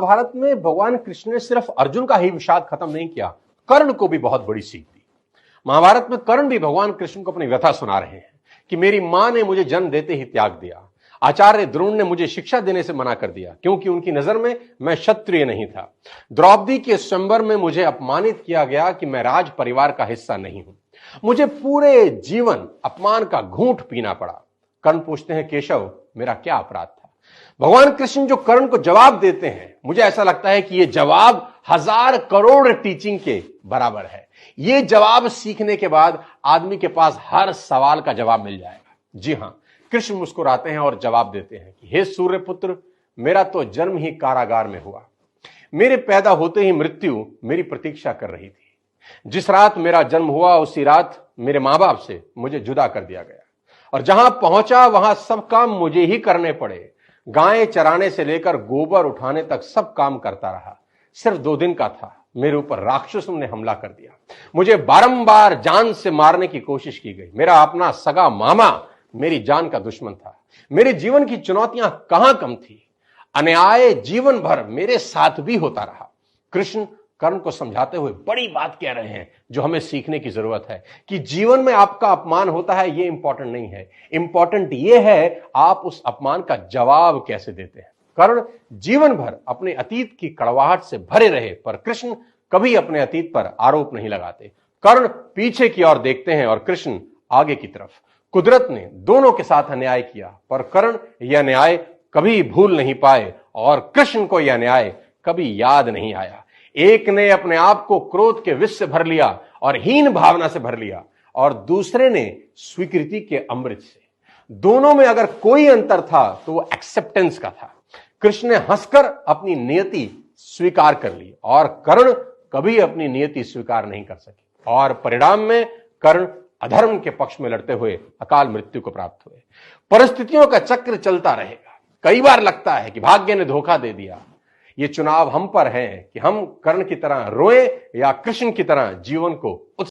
भारत में भगवान कृष्ण ने सिर्फ अर्जुन का ही विषाद खत्म नहीं किया, कर्ण को भी बहुत बड़ी सीख दी। महाभारत में कर्ण भी भगवान कृष्ण को अपनी व्यथा सुना रहे हैं कि मेरी मां ने मुझे जन्म देते ही त्याग दिया, आचार्य द्रोण ने मुझे शिक्षा देने से मना कर दिया क्योंकि उनकी नजर में मैं क्षत्रिय नहीं था। द्रौपदी के स्वयंवर में मुझे अपमानित किया गया कि मैं राज परिवार का हिस्सा नहीं हूं। मुझे पूरे जीवन अपमान का घूंट पीना पड़ा। कर्ण पूछते हैं, केशव मेरा क्या अपराध था? भगवान कृष्ण जो कर्ण को जवाब देते हैं, मुझे ऐसा लगता है कि यह जवाब 1000 करोड़ टीचिंग के बराबर है। यह जवाब सीखने के बाद आदमी के पास हर सवाल का जवाब मिल जाएगा। जी हां, कृष्ण मुस्कुराते हैं और जवाब देते हैं कि हे सूर्यपुत्र, मेरा तो जन्म ही कारागार में हुआ। मेरे पैदा होते ही मृत्यु मेरी प्रतीक्षा कर रही थी। जिस रात मेरा जन्म हुआ उसी रात मेरे मां बाप से मुझे जुदा कर दिया गया और जहां पहुंचा वहां सब काम मुझे ही करने पड़े। गायें चराने से लेकर गोबर उठाने तक सब काम करता रहा। सिर्फ 2 दिन का था, मेरे ऊपर राक्षसों ने हमला कर दिया। मुझे बारंबार जान से मारने की कोशिश की गई। मेरा अपना सगा मामा मेरी जान का दुश्मन था। मेरे जीवन की चुनौतियां कहां कम थी। अन्याय जीवन भर मेरे साथ भी होता रहा। कृष्ण कर्ण को समझाते हुए बड़ी बात कह रहे हैं जो हमें सीखने की जरूरत है कि जीवन में आपका अपमान होता है, यह इंपॉर्टेंट नहीं है। इंपॉर्टेंट यह है आप उस अपमान का जवाब कैसे देते हैं। कर्ण जीवन भर अपने अतीत की कड़वाहट से भरे रहे, पर कृष्ण कभी अपने अतीत पर आरोप नहीं लगाते। कर्ण पीछे की ओर देखते हैं और कृष्ण आगे की तरफ। कुदरत ने दोनों के साथ अन्याय किया, पर कर्ण यह न्याय कभी भूल नहीं पाए और कृष्ण को यह न्याय कभी याद नहीं आया। एक ने अपने आप को क्रोध के विष से भर लिया और हीन भावना से भर लिया और दूसरे ने स्वीकृति के अमृत से। दोनों में अगर कोई अंतर था तो वो एक्सेप्टेंस का था। कृष्ण ने हंसकर अपनी नियति स्वीकार कर ली और कर्ण कभी अपनी नियति स्वीकार नहीं कर सके और परिणाम में कर्ण अधर्म के पक्ष में लड़ते हुए अकाल मृत्यु को प्राप्त हुए। परिस्थितियों का चक्र चलता रहेगा। कई बार लगता है कि भाग्य ने धोखा दे दिया। ये चुनाव हम पर है कि हम कर्ण की तरह रोएं या कृष्ण की तरह जीवन को